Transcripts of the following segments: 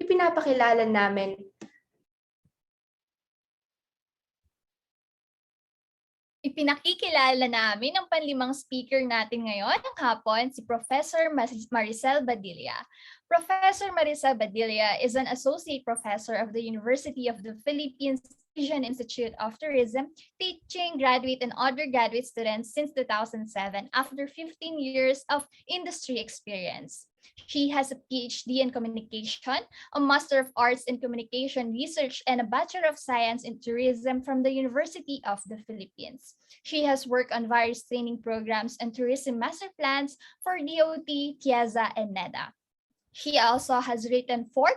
ipinapakilala namin Ipinakikilala namin ang panlimang speaker natin ngayon ng hapon, si Professor Maricel Badilla. Professor Maricel Badilla is an associate professor of the University of the Philippines Asian Institute of Tourism, teaching graduate and undergraduate students since 2007 after 15 years of industry experience. She has a PhD in communication, a Master of Arts in Communication Research, and a Bachelor of Science in Tourism from the University of the Philippines. She has worked on various training programs and tourism master plans for DOT, TIAZA, and NEDA. She also has written 4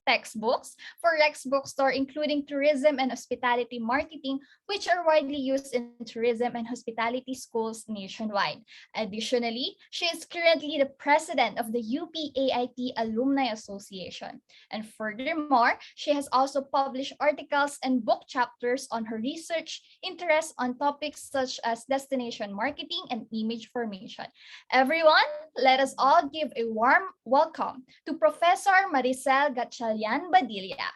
textbooks for Rex Bookstore, including Tourism and Hospitality Marketing, which are widely used in tourism and hospitality schools nationwide. Additionally, she is currently the president of the UP AIT Alumni Association. And furthermore, she has also published articles and book chapters on her research interests on topics such as destination marketing and image formation. Everyone, let us all give a warm welcome to Professor Maricel Gatchalian-Badilla.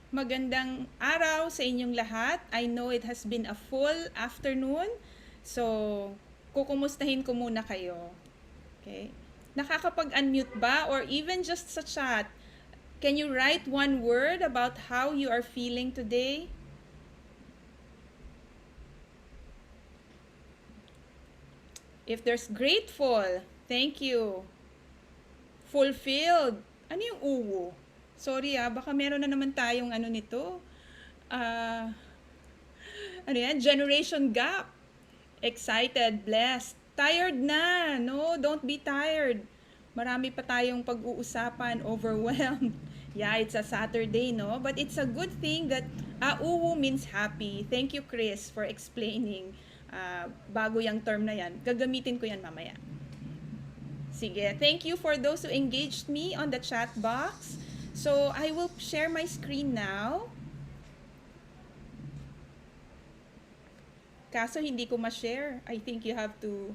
Magandang araw sa inyong lahat. I know it has been a full afternoon. So, kukumustahin ko muna kayo. Okay? Nakakapag-unmute ba or even just sa chat? Can you write one word about how you are feeling today? If there's grateful, thank you. Fulfilled, ano yung uwo? Sorry baka meron na naman tayong ano nito. Ano yan? Generation gap. Excited, blessed. Tired na. No, don't be tired. Marami pa tayong pag-uusapan, overwhelmed. Yeah, it's a Saturday, no? But it's a good thing that uwu means happy. Thank you, Chris, for explaining. Bago yung term na yan. Gagamitin ko yan mamaya. Sige, thank you for those who engaged me on the chat box. So, I will share my screen now. Kaso hindi ko ma-share. I think you have to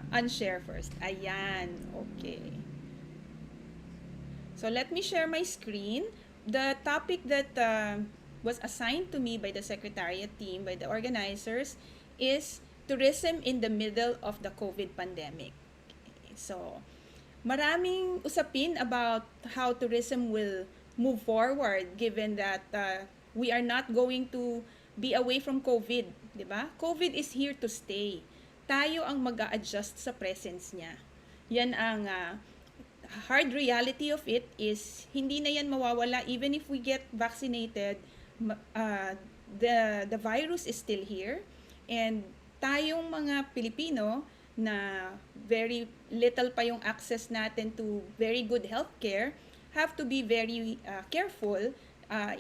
unshare first. Ayan, okay. So, let me share my screen. The topic that was assigned to me by the Secretariat team, by the organizers, is tourism in the middle of the COVID pandemic. Okay. So, maraming usapin about how tourism will move forward given that we are not going to be away from COVID, di ba? COVID is here to stay. Tayo ang mag-a-adjust sa presence niya. Yan ang hard reality of it is hindi na yan mawawala even if we get vaccinated. The virus is still here, and tayong mga Pilipino na very little pa yung access natin to very good healthcare have to be very careful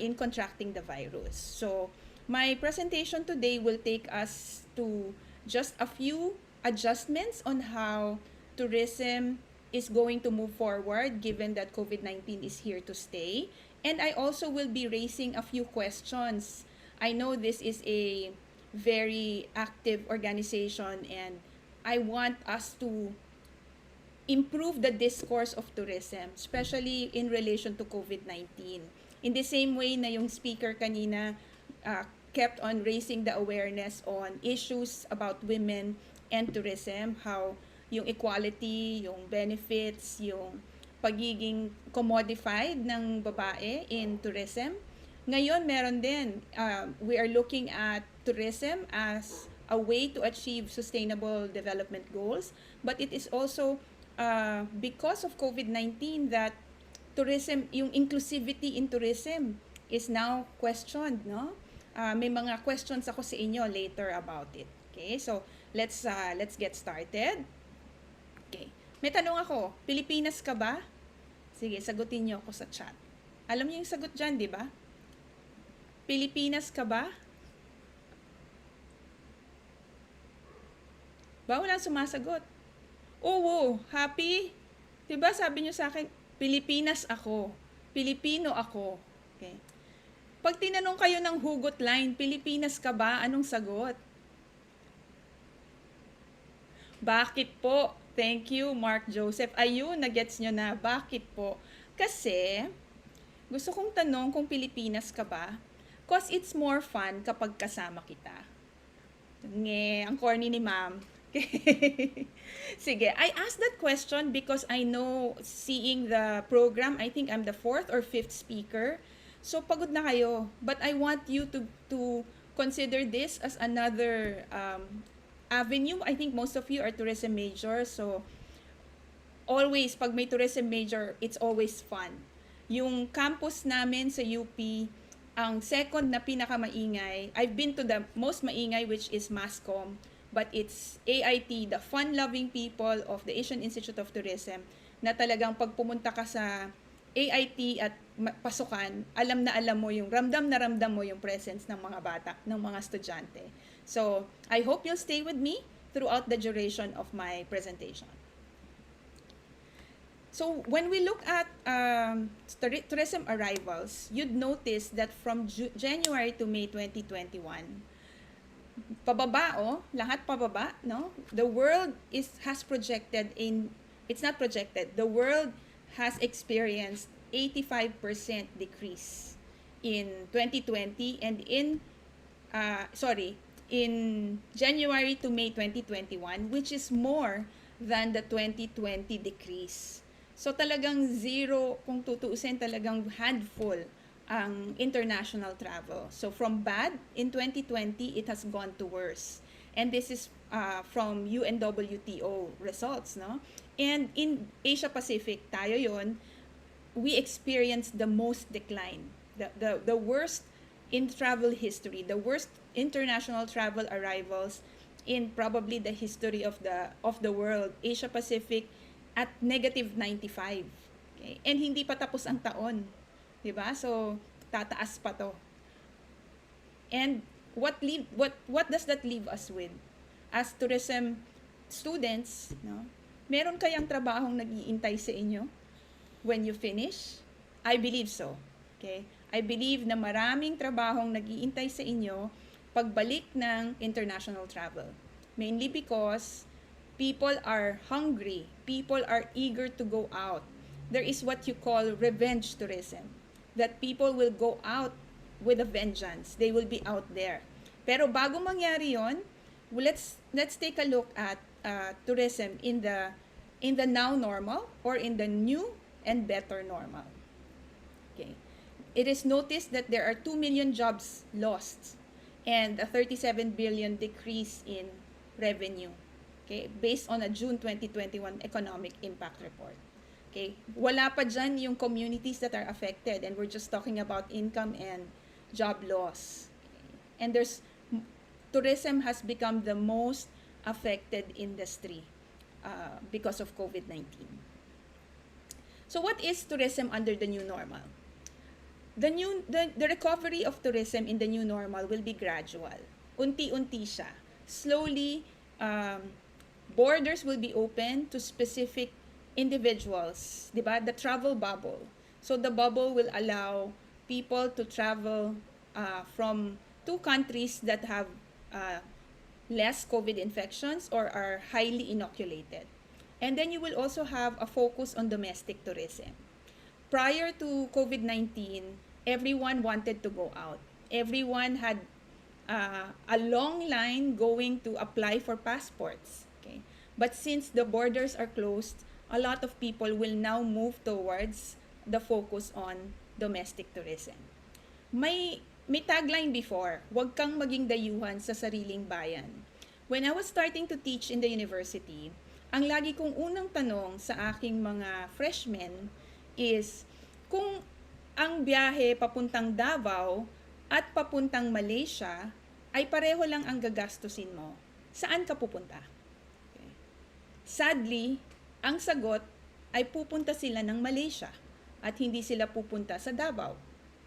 in contracting the virus. So my presentation today will take us to just a few adjustments on how tourism is going to move forward given that COVID-19 is here to stay. And I also will be raising a few questions. I know this is a very active organization and I want us to improve the discourse of tourism, especially in relation to COVID-19. In the same way na yung speaker kanina kept on raising the awareness on issues about women and tourism, how yung equality, yung benefits, yung pagiging commodified ng babae in tourism. Ngayon, meron din, we are looking at tourism as a way to achieve sustainable development goals, but it is also because of COVID-19 that tourism, yung inclusivity in tourism is now questioned, no? May mga questions ako sa inyo later about it. Okay, so let's get started. Okay. May tanong ako, Pilipinas ka ba? Sige, sagutin niyo ako sa chat. Alam niyo yung sagot dyan, di ba? Pilipinas ka ba? Ba, walang sumasagot. Oo, happy? Diba sabi niyo sa akin, Pilipinas ako. Pilipino ako. Okay. Pag tinanong kayo ng hugot line, Pilipinas ka ba? Anong sagot? Bakit po? Thank you, Mark Joseph. Ayun, nagets nyo na. Bakit po? Kasi, gusto kong tanong kung Pilipinas ka ba? Cause it's more fun kapag kasama kita. Ang corny ni ma'am. Sige, I asked that question because I know seeing the program, I think I'm the 4th or 5th speaker. So pagod na kayo. But I want you to consider this as another avenue. I think most of you are tourism major, so always pag may tourism major, it's always fun. Yung campus namin sa UP, ang second na pinakamaingay, I've been to the most maingay which is MASCOM, but it's AIT, the fun-loving people of the Asian Institute of Tourism, na talagang pag pumunta ka sa AIT at pasukan, alam na alam mo yung, ramdam na ramdam mo yung presence ng mga bata, ng mga estudyante. So, I hope you'll stay with me throughout the duration of my presentation. So, when we look at tourism arrivals, you'd notice that from January to May 2021, pababa, lahat pababa, no? The world has projected it's not projected, the world has experienced 85% decrease in 2020 and in January to May 2021, which is more than the 2020 decrease. So talagang zero, kung tutuusin, talagang handful ang international travel. So from bad in 2020, it has gone to worse. And this is from UNWTO results, no? And in Asia Pacific, tayo yon, we experienced the most decline, the worst in travel history, the worst international travel arrivals in probably the history of the world. Asia Pacific at negative 95. Okay? And hindi pa tapos ang taon. 'Di ba? So tataas pa 'to. And what does that leave us with? As tourism students, no? Meron kayang trabahong nag-iintay sa inyo when you finish? I believe so. Okay? I believe na maraming trabahong nag-iintay sa inyo pagbalik ng international travel. Mainly because people are hungry. People are eager to go out. There is what you call revenge tourism. That people will go out with a vengeance. They will be out there. Pero bago mangyari yon, let's take a look at tourism in the now normal or in the new and better normal. Okay. It is noticed that there are 2 million jobs lost and a 37 billion decrease in revenue. Okay, based on a June 2021 economic impact report. Okay, wala pa dyan yung communities that are affected, and we're just talking about income and job loss. Okay. And tourism has become the most affected industry because of COVID-19. So what is tourism under the new normal? The recovery of tourism in the new normal will be gradual. Unti-unti siya. Slowly, borders will be open to specific individuals, di ba? The travel bubble. So the bubble will allow people to travel from two countries that have less COVID infections or are highly inoculated. And then you will also have a focus on domestic tourism. Prior to COVID-19, everyone wanted to go out. Everyone had a long line going to apply for passports. Okay? But since the borders are closed, a lot of people will now move towards the focus on domestic tourism. May tagline before, huwag kang maging dayuhan sa sariling bayan. When I was starting to teach in the university, ang lagi kong unang tanong sa aking mga freshmen is, kung ang biyahe papuntang Davao at papuntang Malaysia ay pareho lang ang gagastusin mo, saan ka pupunta? Okay. Sadly, ang sagot ay pupunta sila ng Malaysia at hindi sila pupunta sa Davao.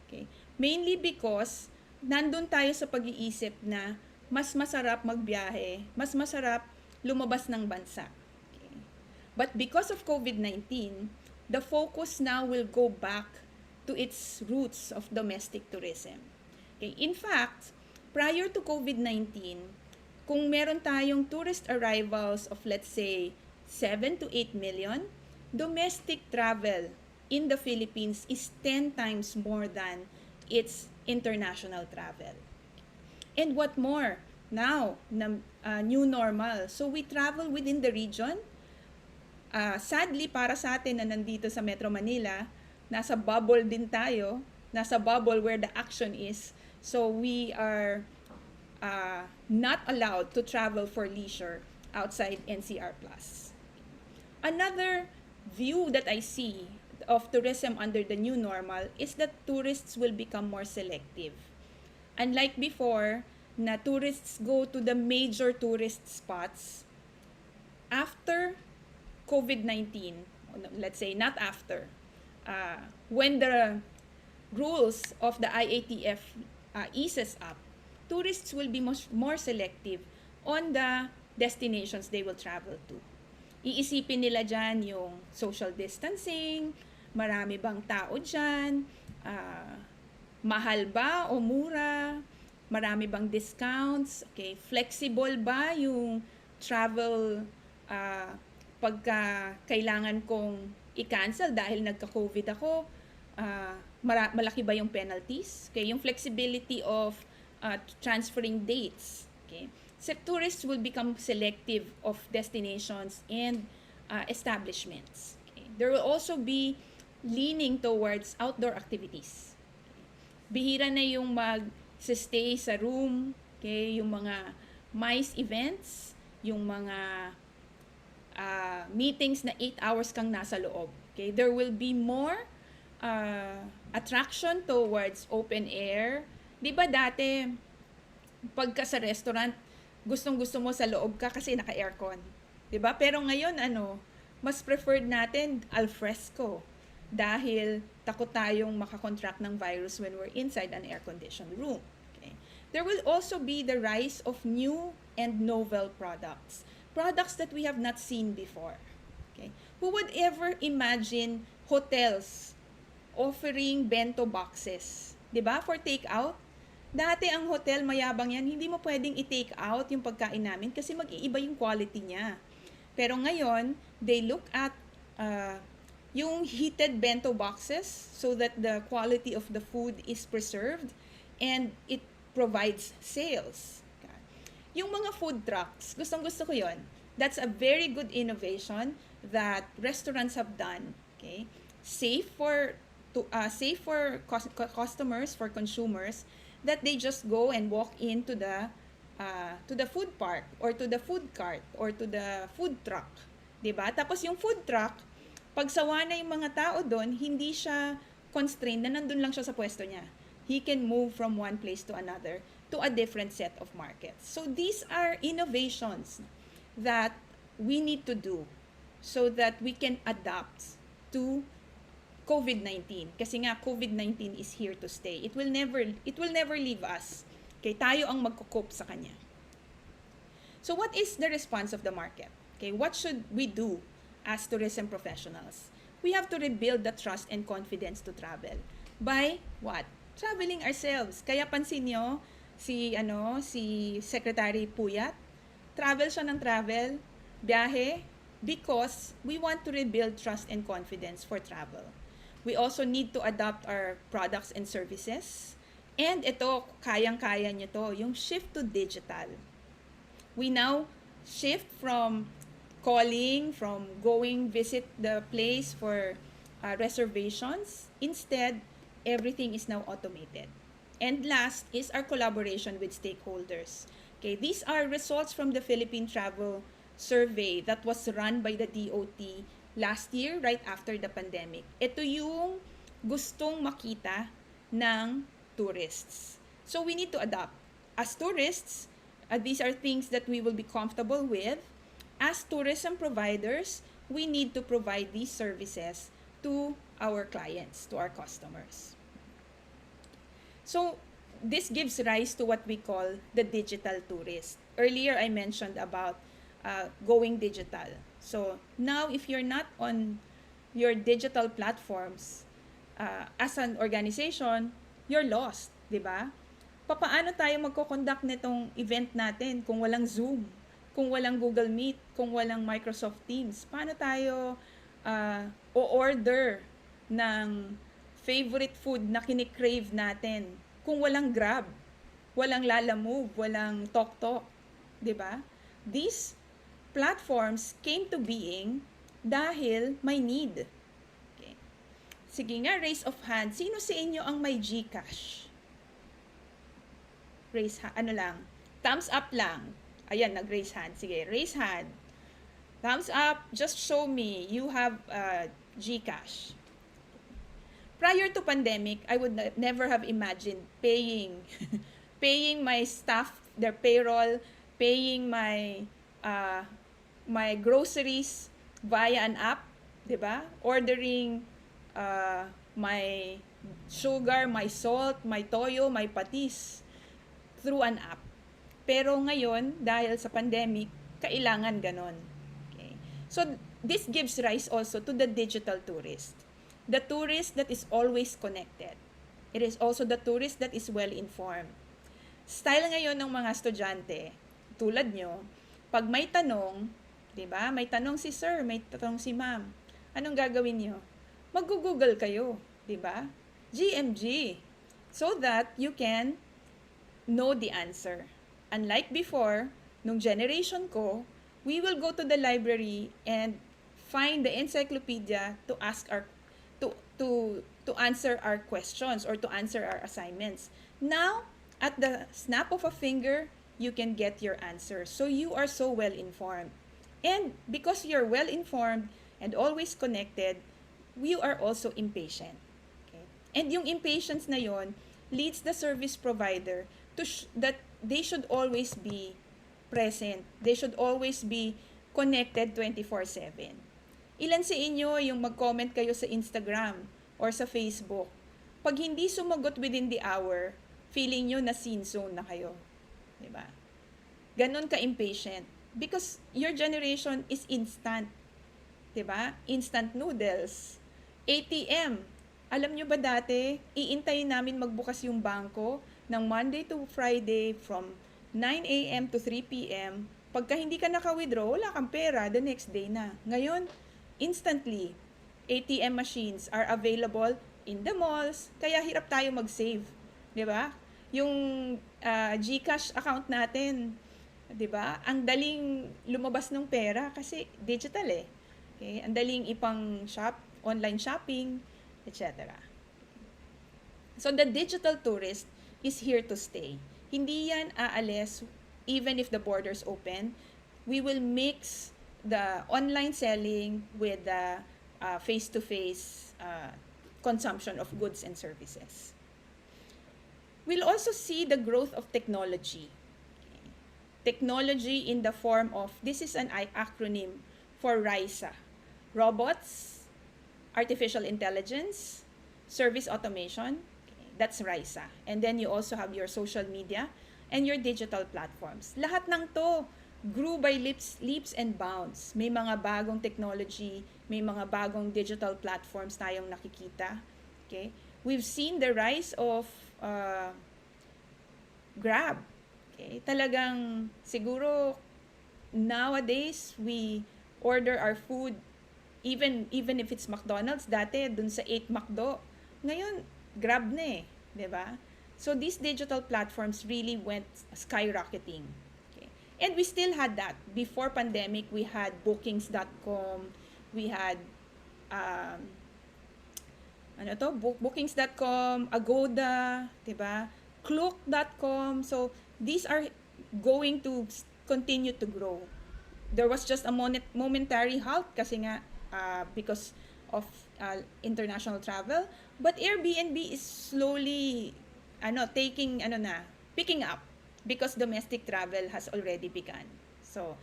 Okay. Mainly because nandun tayo sa pag-iisip na mas masarap magbiyahe, mas masarap lumabas ng bansa. Okay. But because of COVID-19, the focus now will go back to its roots of domestic tourism. Okay. In fact, prior to COVID-19, kung meron tayong tourist arrivals of let's say 7 to 8 million, domestic travel in the Philippines is 10 times more than its international travel. And what more? Now, new normal. So we travel within the region. Sadly, para sa atin na nandito sa Metro Manila, nasa bubble din tayo. Nasa bubble where the action is. So we are not allowed to travel for leisure outside NCR Plus. Another view that I see of tourism under the new normal is that tourists will become more selective. Unlike before, na tourists go to the major tourist spots, after COVID-19, let's say not after, when the rules of the IATF eases up, tourists will be more selective on the destinations they will travel to. Iisipin nila dyan yung social distancing, marami bang tao dyan, mahal ba o mura, marami bang discounts, okay, flexible ba yung travel pagka kailangan kong i-cancel dahil nagka-COVID ako, malaki ba yung penalties, okay, yung flexibility of transferring dates, okay. So tourists will become selective of destinations and establishments. Okay. There will also be leaning towards outdoor activities. Okay. Bihira na yung mag-stay sa room, okay, yung mga MICE events, yung mga meetings na 8 hours kang nasa loob. Okay. There will be more attraction towards open air. Di ba dati, pagka sa restaurant, gustong-gusto mo sa loob ka kasi naka-aircon. 'Di ba? Pero ngayon mas preferred natin al fresco dahil takot tayong makakontract ng virus when we're inside an air-conditioned room. Okay. There will also be the rise of new and novel products. Products that we have not seen before. Okay. Who would ever imagine hotels offering bento boxes, 'di ba? For take-out. Dati ang hotel, mayabang yan, hindi mo pwedeng i-take out yung pagkain namin kasi mag-iiba yung quality niya. Pero ngayon, they look at yung heated bento boxes so that the quality of the food is preserved and it provides sales. Yung mga food trucks, gustong-gusto ko yun. That's a very good innovation that restaurants have done. Okay? Safe for customers, for consumers, that they just go and walk into the food park or to the food cart or to the food truck, 'di ba? Tapos yung food truck, pag sawa na yung mga tao doon, hindi siya constrained na nandun lang siya sa pwesto niya. He can move from one place to another to a different set of markets. So these are innovations that we need to do so that we can adapt to COVID-19. Kasi nga, COVID-19 is here to stay. It will never leave us. Okay, tayo ang magko-cope sa kanya. So what is the response of the market? Okay, what should we do as tourism professionals? We have to rebuild the trust and confidence to travel. By what? Traveling ourselves. Kaya pansin nyo, si Secretary Puyat, travel siya ng travel, biyahe, because we want to rebuild trust and confidence for travel. We also need to adapt our products and services. And ito, kayang-kaya nyo to, yung shift to digital. We now shift from calling, from going visit the place for reservations. Instead, everything is now automated. And last is our collaboration with stakeholders. Okay, these are results from the Philippine Travel Survey that was run by the DOT last year, right after the pandemic. Ito yung gustong makita ng tourists. So we need to adapt. As tourists, these are things that we will be comfortable with. As tourism providers, we need to provide these services to our clients, to our customers. So this gives rise to what we call the digital tourist. Earlier, I mentioned about going digital. So now, if you're not on your digital platforms, as an organization, you're lost, di ba? papaano tayo magko-conduct nitong event natin kung walang Zoom, kung walang Google Meet, kung walang Microsoft Teams? Paano tayo o-order ng favorite food na kinikrave natin kung walang Grab, walang Lalamove, walang TokTok, 'di ba? These platforms came to being dahil may need. Okay. Sige nga, raise of hand. Sino sa inyo ang may GCash? Raise hand. Ano lang? Thumbs up lang. Ayan, nag-raise hand. Sige, raise hand. Thumbs up. Just show me you have GCash. Prior to pandemic, I would never have imagined paying paying my staff their payroll, paying my my groceries via an app, 'di ba? Ordering my sugar, my salt, my toyo, my patis through an app. Pero ngayon, dahil sa pandemic, kailangan ganon. Okay. So, this gives rise also to the digital tourist. The tourist that is always connected. It is also the tourist that is well-informed. Style ngayon ng mga estudyante, tulad nyo, pag may tanong, di ba? May tanong si sir, may tanong si ma'am. Anong gagawin nyo? Mag-google kayo, di ba? GMG. So that you can know the answer. Unlike before, nung generation ko, we will go to the library and find the encyclopedia to ask our to answer our questions or to answer our assignments. Now, at the snap of a finger, you can get your answer. So you are so well informed. And because you're well informed and always connected, you are also impatient. Okay? And yung impatience na yon leads the service provider to that they should always be present. They should always be connected 24/7. Ilan sa inyo yung mag-comment kayo sa Instagram or sa Facebook? Pag hindi sumagot within the hour, feeling nyo na scene zone na kayo. Diba? Ganon ka-impatient. Because your generation is instant. Diba? Instant noodles. ATM. Alam nyo ba dati, iintayin namin magbukas yung bangko ng Monday to Friday from 9 a.m. to 3 p.m. Pagka hindi ka naka-withdraw, wala kang pera, the next day na. Ngayon, instantly, ATM machines are available in the malls, kaya hirap tayo mag-save. 'Di ba? Yung GCash account natin, 'di ba? Ang daling lumabas ng pera kasi digital eh. Okay? Ang daling ipang-shop, online shopping, etc. So the digital tourist is here to stay. Hindi yan aalis even if the borders open. We will mix the online selling with the face-to-face consumption of goods and services. We'll also see the growth of technology. Technology in the form of, this is an acronym for RISA. Robots, artificial intelligence, service automation, that's RISA. And then you also have your social media and your digital platforms. Lahat ng to grew by leaps and bounds. May mga bagong technology, may mga bagong digital platforms tayong nakikita. Okay? We've seen the rise of Grab. Okay? Talagang siguro nowadays we order our food even if it's McDonald's, dati dun sa 8 McDo. Ngayon, Grab na eh, 'di ba? So these digital platforms really went skyrocketing. And we still had that. Before pandemic, we had bookings.com, we had bookings.com, Agoda, 'di ba? Klook.com. So these are going to continue to grow. There was just a momentary halt kasi nga because of international travel, but Airbnb is slowly picking up. Because domestic travel has already begun. So,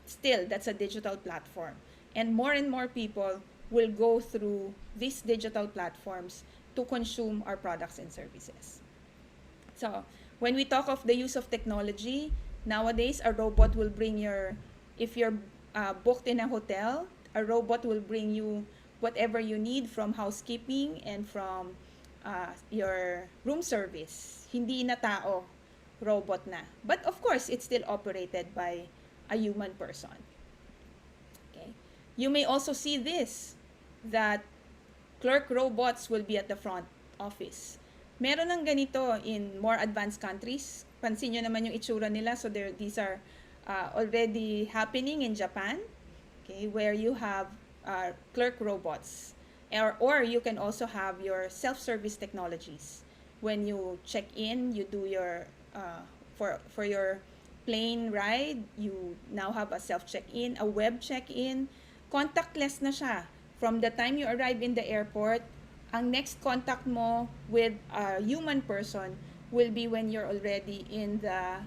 still, that's a digital platform. And more people will go through these digital platforms to consume our products and services. So, when we talk of the use of technology, nowadays, a robot will bring if you're booked in a hotel, a robot will bring you whatever you need from housekeeping and from your room service. Hindi na tao, robot na. But of course, it's still operated by a human person. Okay. You may also see this, that clerk robots will be at the front office. Meron ng ganito in more advanced countries. Pansin nyo naman yung itsura nila. So these are already happening in Japan, okay, where you have clerk robots. Or you can also have your self-service technologies. When you check in, you do your, for your plane ride, you now have a self-check-in, a web check-in. Contactless na siya. From the time you arrive in the airport, ang next contact mo with a human person will be when you're already in the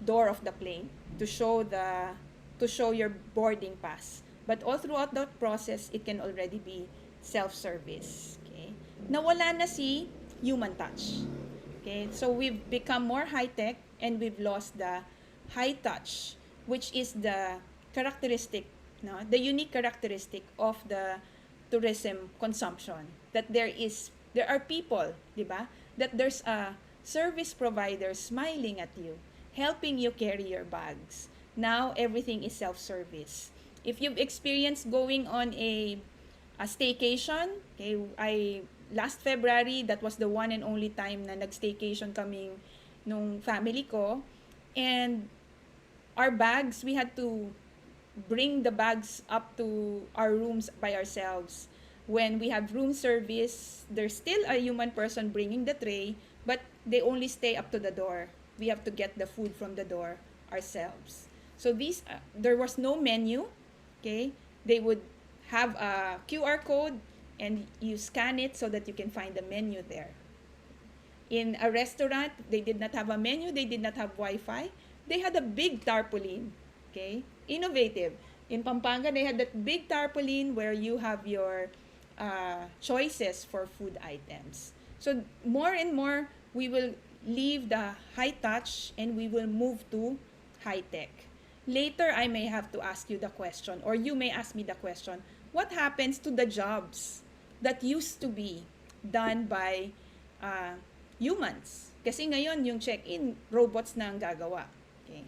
door of the plane to show your boarding pass. But all throughout that process, it can already be self-service. Okay? Nawala na si human touch. Okay? So we've become more high-tech and we've lost the high touch, which is the characteristic, no, the unique characteristic of the tourism consumption. That there are people, di ba? That there's a service provider smiling at you, helping you carry your bags. Now everything is self-service. If you've experienced going on a staycation, okay, last February, that was the one and only time na nag-staycation kaming nung family ko, and our bags, we had to bring the bags up to our rooms by ourselves. When we have room service, there's still a human person bringing the tray, but they only stay up to the door. We have to get the food from the door ourselves. So there was no menu, okay? They would have a QR code and you scan it so that you can find the menu there. In a restaurant, they did not have a menu, they did not have Wi-Fi. They had a big tarpaulin, okay? Innovative. In Pampanga, they had that big tarpaulin where you have your choices for food items. So more and more, we will leave the high touch and we will move to high tech. Later, I may have to ask you the question, or you may ask me the question, what happens to the jobs that used to be done by humans? Kasi ngayon, yung check-in, robots na ang gagawa. Okay.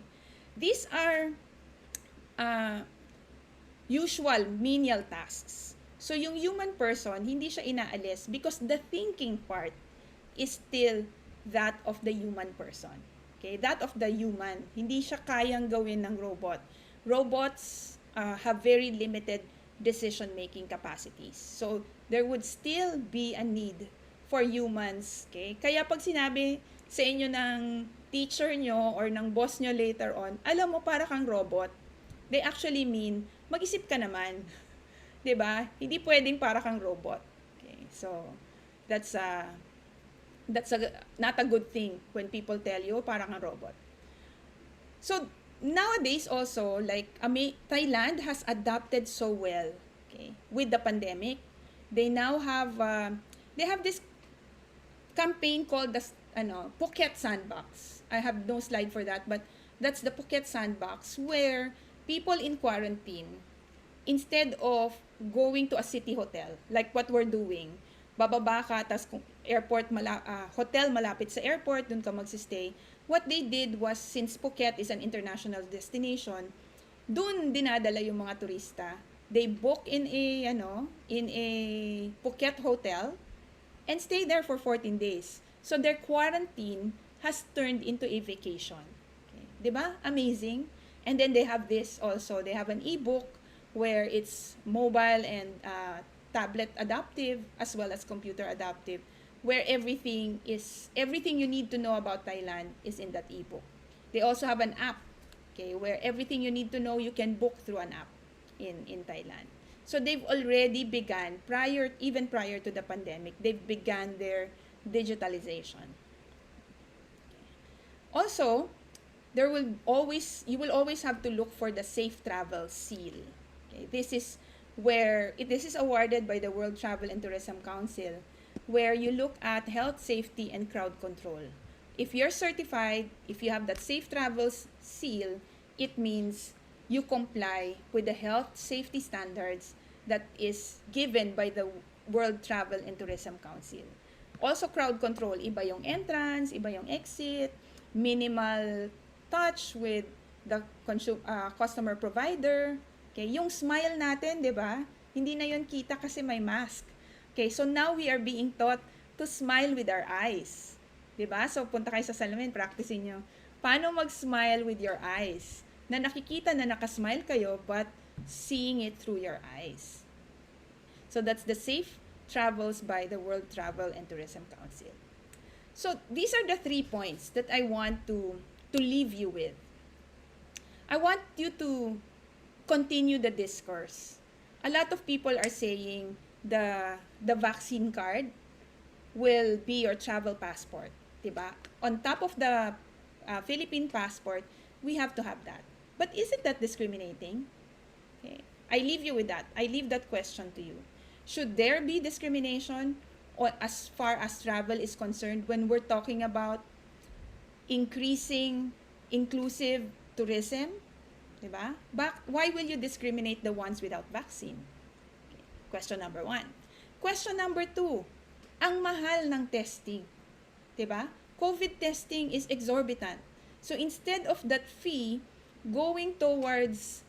These are usual menial tasks. So yung human person, hindi siya inaalis because the thinking part is still that of the human person. Okay, that of the human. Hindi siya kayang gawin ng robot. Robots have very limited decision-making capacities. So there would still be a need for humans. Okay? Kaya pag sinabi sa inyo ng teacher nyo or ng boss nyo later on, alam mo para kang robot, they actually mean, mag-isip ka naman. 'Di ba? Hindi pwedeng para kang robot. Okay. So that's not a good thing when people tell you parang a robot. So nowadays also, like Thailand has adapted so well, okay, with the pandemic. They now have this campaign called the Phuket Sandbox. I have no slide for that, but that's the Phuket Sandbox where people in quarantine, instead of going to a city hotel, like what we're doing, bababa ka, tas kung hotel malapit sa airport, dun ka magsistay. What they did was, since Phuket is an international destination, dun dinadala yung mga turista. They book in a Phuket hotel and stay there for 14 days. So their quarantine has turned into a vacation. Okay. 'Di ba? Amazing. And then they have this also. They have an ebook where it's mobile and tablet adaptive as well as computer adaptive, where everything you need to know about Thailand is in that ebook. They also have an app, okay, where everything you need to know you can book through an app in Thailand. So they've already begun even prior to the pandemic, they've begun their digitalization. Also, you will always have to look for the safe travel seal. Okay, this is awarded by the World Travel and Tourism Council, where you look at health, safety, and crowd control. If you're certified, if you have that safe travels seal, it means you comply with the health safety standards that is given by the World Travel and Tourism Council. Also crowd control, iba yung entrance, iba yung exit, minimal touch with the customer provider. Okay, yung smile natin, 'di ba? Hindi na 'yon kita kasi may mask. Okay, so now we are being taught to smile with our eyes. 'Di ba? So punta kayo sa salamin, practicein niyo. Paano mag-smile with your eyes? Na nakikita na nakasmile kayo but seeing it through your eyes. So that's the safe travels by the World Travel and Tourism Council. So these are the 3 points that I want to leave you with. I want you to continue the discourse. A lot of people are saying the vaccine card will be your travel passport, 'di ba? On top of the Philippine passport, we have to have that. But isn't that discriminating? Okay. I leave you with that. I leave that question to you. Should there be discrimination as far as travel is concerned when we're talking about increasing inclusive tourism? Diba? Why will you discriminate the ones without vaccine? Okay. Question number 1. Question number 2. Ang mahal ng testing. Diba? COVID testing is exorbitant. So instead of that fee going towards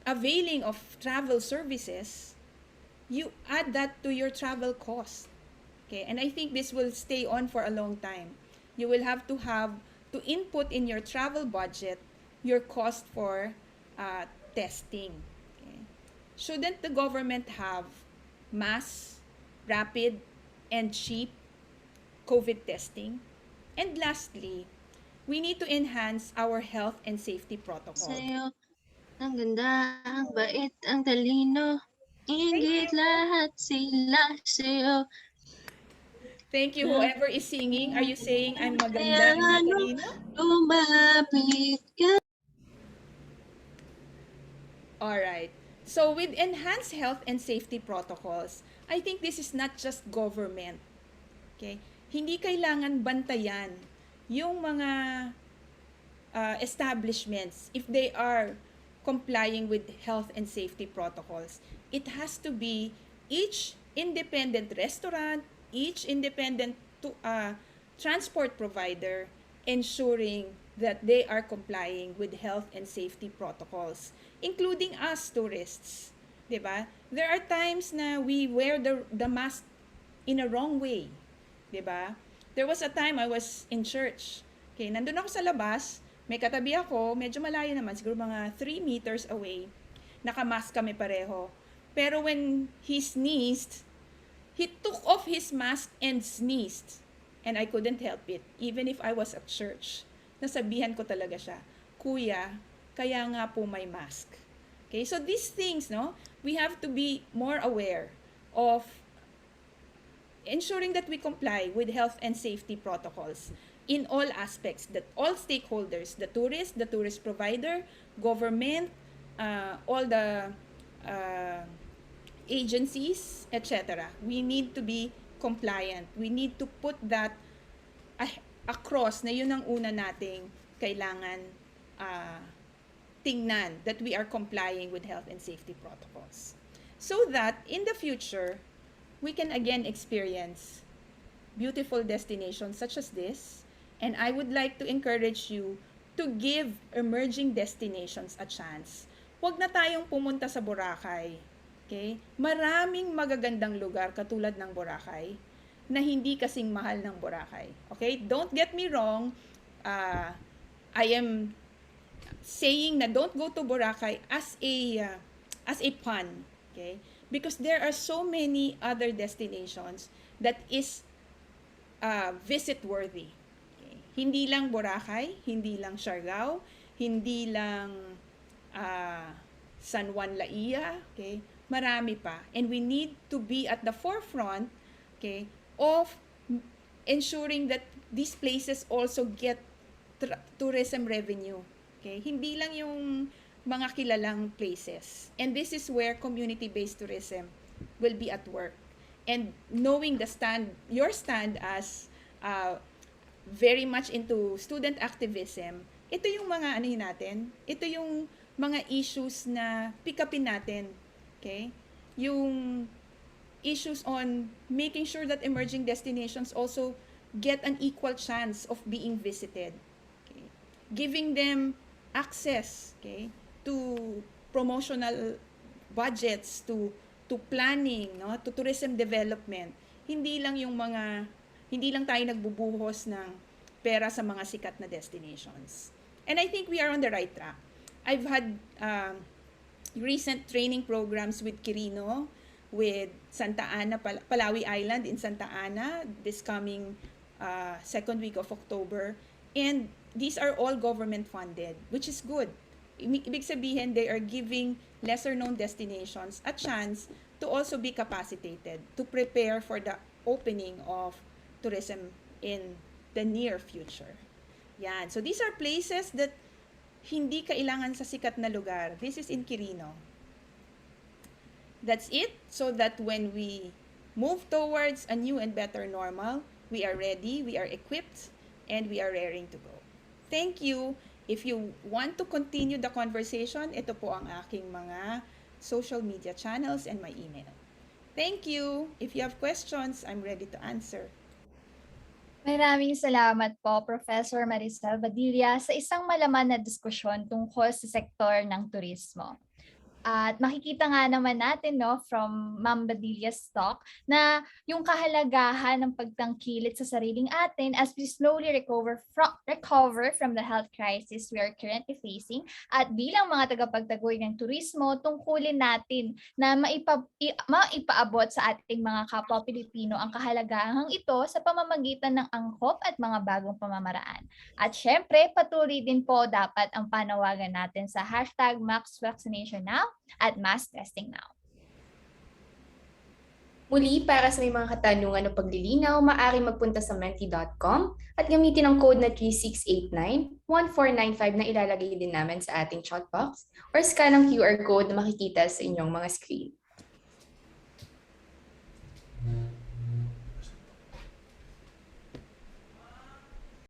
availing of travel services, you add that to your travel cost. Okay, and I think this will stay on for a long time. You will have to input in your travel budget your cost for testing. Okay. Shouldn't the government have mass, rapid, and cheap COVID testing? And lastly, we need to enhance our health and safety protocols. Sa'yo, ang ganda, ang bait, ang talino. Ingit lahat sila sa'yo. Thank you. Whoever is singing, are you saying I'm maganda Kaya and ano, matalino? lumapit ka. Alright. So with enhanced health and safety protocols, I think this is not just government. Okay? Hindi kailangan bantayan yung mga establishments if they are complying with health and safety protocols. It has to be each independent restaurant, each independent transport provider ensuring that they are complying with health and safety protocols, including us tourists. Diba? There are times na we wear the mask in a wrong way. Diba? There was a time I was in church. Okay, nandun ako sa labas, may katabi ako, medyo malayo naman, siguro mga 3 meters away. Nakamask kami pareho. Pero when he sneezed, he took off his mask and sneezed. And I couldn't help it, even if I was at church. Nasabihan ko talaga siya, Kuya, kaya nga po may mask. Okay, so these things, no, we have to be more aware of ensuring that we comply with health and safety protocols in all aspects, that all stakeholders, the tourist provider, government, all the agencies, etc. We need to be compliant. We need to put that across na yun ang una nating kailangan tingnan, that we are complying with health and safety protocols. So that in the future, we can again experience beautiful destinations such as this. And I would like to encourage you to give emerging destinations a chance. Huwag na tayong pumunta sa Boracay. Okay? Maraming magagandang lugar katulad ng Boracay na hindi kasing mahal ng Boracay. Okay? Don't get me wrong. I am saying na don't go to Boracay as a pun. Okay? Because there are so many other destinations that is visit worthy. Okay? Hindi lang Boracay, hindi lang Siargao, hindi lang San Juan Laia, okay? Marami pa. And we need to be at the forefront, okay, of ensuring that these places also get tourism revenue. Okay? Hindi lang yung mga kilalang places. And this is where community-based tourism will be at work. And knowing your stand as very much into student activism, ito yung mga natin, ito yung mga issues na pick upin natin. Okay? Yung issues on making sure that emerging destinations also get an equal chance of being visited. Okay? Giving them access, okay, to promotional budgets, to planning, no, to tourism development. Hindi lang tayo nagbubuhos ng pera sa mga sikat na destinations. And I think we are on the right track. I've had recent training programs with Quirino, with Santa Ana, Palawi Island in Santa Ana this coming second week of October. And these are all government funded, which is good. Ibig sabihin, they are giving lesser known destinations a chance to also be capacitated to prepare for the opening of tourism in the near future. Yan. So these are places that hindi kailangan sa sikat na lugar. This is in Quirino. That's it, so that when we move towards a new and better normal, we are ready, we are equipped, and we are raring to go. Thank you. If you want to continue the conversation, ito po ang aking mga social media channels and my email. Thank you. If you have questions, I'm ready to answer. Maraming salamat po, Professor Maricel Badilla, sa isang malaman na diskusyon tungkol sa sektor ng turismo. At makikita nga naman natin, no, from Ma'am Badilla's talk na yung kahalagahan ng pagtangkilik sa sariling atin as we slowly recover from the health crisis we are currently facing. At bilang mga tagapagtaguy ng turismo, tungkulin natin na maipaabot sa ating mga kapwa Pilipino ang kahalagahang ito sa pamamagitan ng angkop at mga bagong pamamaraan. At syempre, patuloy din po dapat ang panawagan natin sa hashtag #MaxVaccinationNow at mass testing now. Muli, para sa may mga katanungan o paglilinaw, maaari magpunta sa menti.com at gamitin ang code na 3689-1495 na ilalagay din namin sa ating chat box or scan ang QR code na makikita sa inyong mga screen.